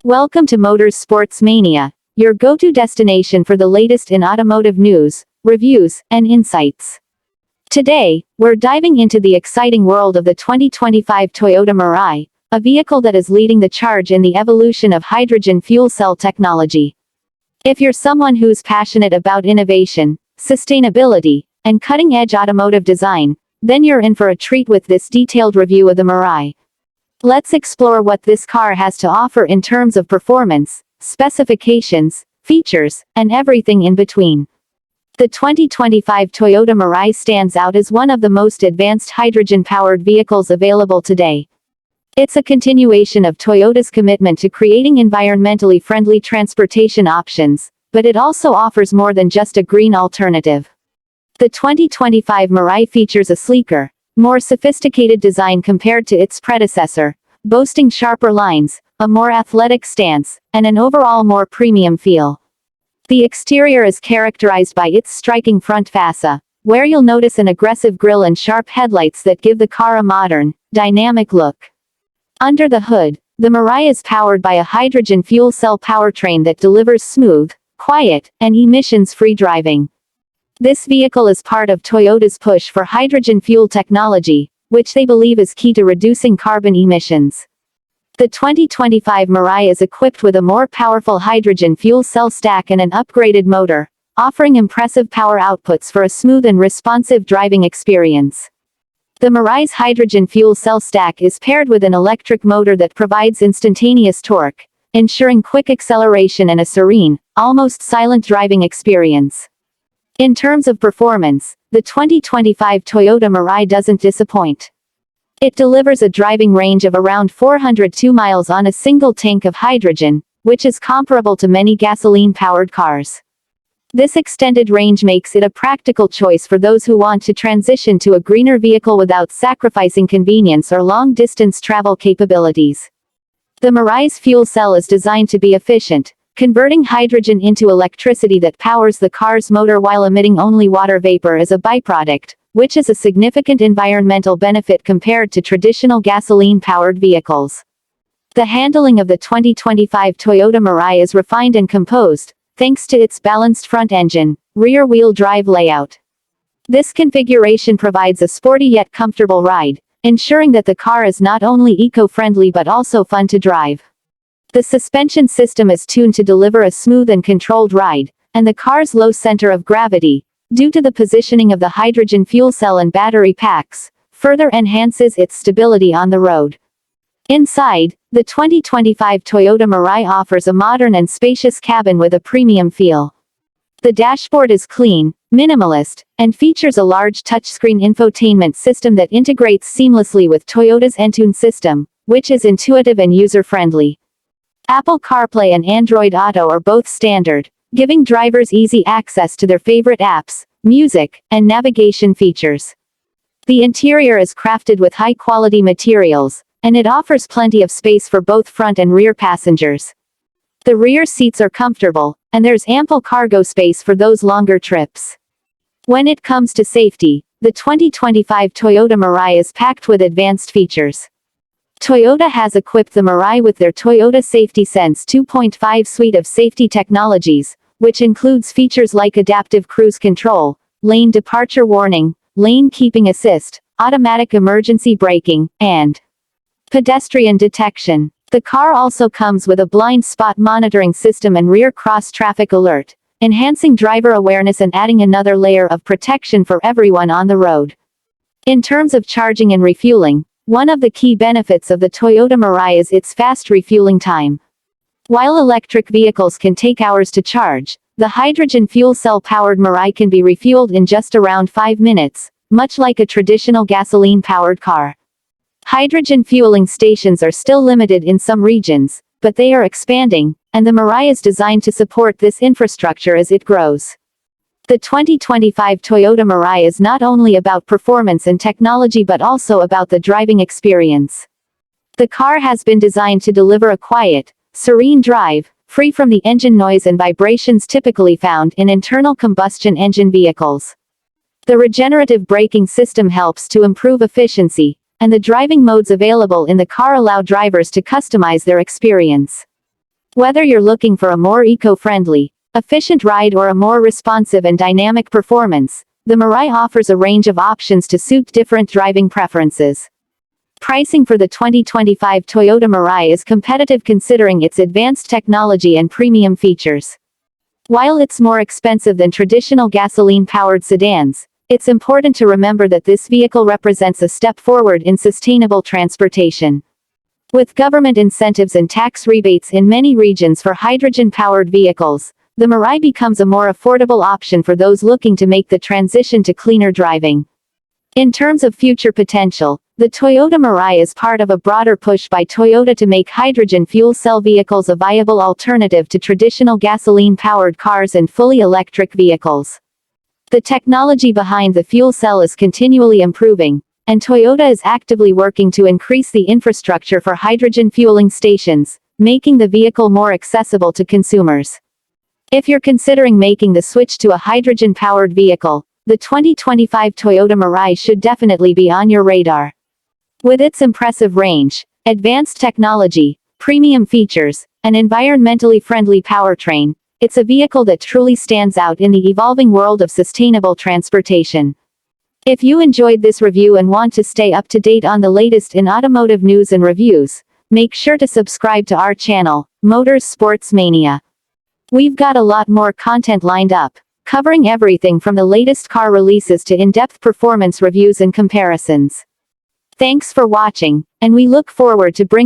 Welcome to Motors Sports Mania, your go-to destination for the latest in automotive news, reviews, and insights. Today, we're diving into the exciting world of the 2025 Toyota Mirai, a vehicle that is leading the charge in the evolution of hydrogen fuel cell technology. If you're someone who's passionate about innovation, sustainability, and cutting-edge automotive design, then you're in for a treat with this detailed review of the Mirai. Let's explore what this car has to offer in terms of performance, specifications, features, and everything in between. The 2025 Toyota Mirai stands out as one of the most advanced hydrogen-powered vehicles available today. It's a continuation of Toyota's commitment to creating environmentally friendly transportation options, but it also offers more than just a green alternative. The 2025 Mirai features a sleeker, more sophisticated design compared to its predecessor, boasting sharper lines, a more athletic stance, and an overall more premium feel. The exterior is characterized by its striking front fascia, where you'll notice an aggressive grille and sharp headlights that give the car a modern, dynamic look. Under the hood, the Mirai is powered by a hydrogen fuel cell powertrain that delivers smooth, quiet, and emissions-free driving. This vehicle is part of Toyota's push for hydrogen fuel technology, which they believe is key to reducing carbon emissions. The 2025 Mirai is equipped with a more powerful hydrogen fuel cell stack and an upgraded motor, offering impressive power outputs for a smooth and responsive driving experience. The Mirai's hydrogen fuel cell stack is paired with an electric motor that provides instantaneous torque, ensuring quick acceleration and a serene, almost silent driving experience. In terms of performance, the 2025 Toyota Mirai doesn't disappoint. It delivers a driving range of around 402 miles on a single tank of hydrogen, which is comparable to many gasoline-powered cars. This extended range makes it a practical choice for those who want to transition to a greener vehicle without sacrificing convenience or long-distance travel capabilities. The Mirai's fuel cell is designed to be efficient, converting hydrogen into electricity that powers the car's motor while emitting only water vapor as a byproduct, which is a significant environmental benefit compared to traditional gasoline-powered vehicles. The handling of the 2025 Toyota Mirai is refined and composed, thanks to its balanced front engine, rear-wheel drive layout. This configuration provides a sporty yet comfortable ride, ensuring that the car is not only eco-friendly but also fun to drive. The suspension system is tuned to deliver a smooth and controlled ride, and the car's low center of gravity, due to the positioning of the hydrogen fuel cell and battery packs, further enhances its stability on the road. Inside, the 2025 Toyota Mirai offers a modern and spacious cabin with a premium feel. The dashboard is clean, minimalist, and features a large touchscreen infotainment system that integrates seamlessly with Toyota's Entune system, which is intuitive and user-friendly. Apple CarPlay and Android Auto are both standard, giving drivers easy access to their favorite apps, music, and navigation features. The interior is crafted with high-quality materials, and it offers plenty of space for both front and rear passengers. The rear seats are comfortable, and there's ample cargo space for those longer trips. When it comes to safety, the 2025 Toyota Mirai is packed with advanced features. Toyota has equipped the Mirai with their Toyota Safety Sense 2.5 suite of safety technologies, which includes features like adaptive cruise control, lane departure warning, lane keeping assist, automatic emergency braking, and pedestrian detection. The car also comes with a blind spot monitoring system and rear cross-traffic alert, enhancing driver awareness and adding another layer of protection for everyone on the road. In terms of charging and refueling, one of the key benefits of the Toyota Mirai is its fast refueling time. While electric vehicles can take hours to charge, the hydrogen fuel cell-powered Mirai can be refueled in just around 5 minutes, much like a traditional gasoline-powered car. Hydrogen fueling stations are still limited in some regions, but they are expanding, and the Mirai is designed to support this infrastructure as it grows. The 2025 Toyota Mirai is not only about performance and technology but also about the driving experience. The car has been designed to deliver a quiet, serene drive, free from the engine noise and vibrations typically found in internal combustion engine vehicles. The regenerative braking system helps to improve efficiency, and the driving modes available in the car allow drivers to customize their experience. Whether you're looking for a more eco-friendly, efficient ride or a more responsive and dynamic performance, the Mirai offers a range of options to suit different driving preferences. Pricing for the 2025 Toyota Mirai is competitive considering its advanced technology and premium features. While it's more expensive than traditional gasoline-powered sedans, it's important to remember that this vehicle represents a step forward in sustainable transportation. With government incentives and tax rebates in many regions for hydrogen-powered vehicles, the Mirai becomes a more affordable option for those looking to make the transition to cleaner driving. In terms of future potential, the Toyota Mirai is part of a broader push by Toyota to make hydrogen fuel cell vehicles a viable alternative to traditional gasoline-powered cars and fully electric vehicles. The technology behind the fuel cell is continually improving, and Toyota is actively working to increase the infrastructure for hydrogen fueling stations, making the vehicle more accessible to consumers. If you're considering making the switch to a hydrogen-powered vehicle, the 2025 Toyota Mirai should definitely be on your radar. With its impressive range, advanced technology, premium features, and environmentally friendly powertrain, it's a vehicle that truly stands out in the evolving world of sustainable transportation. If you enjoyed this review and want to stay up to date on the latest in automotive news and reviews, make sure to subscribe to our channel, Motors Sports Mania. We've got a lot more content lined up, covering everything from the latest car releases to in-depth performance reviews and comparisons. Thanks for watching, and we look forward to bringing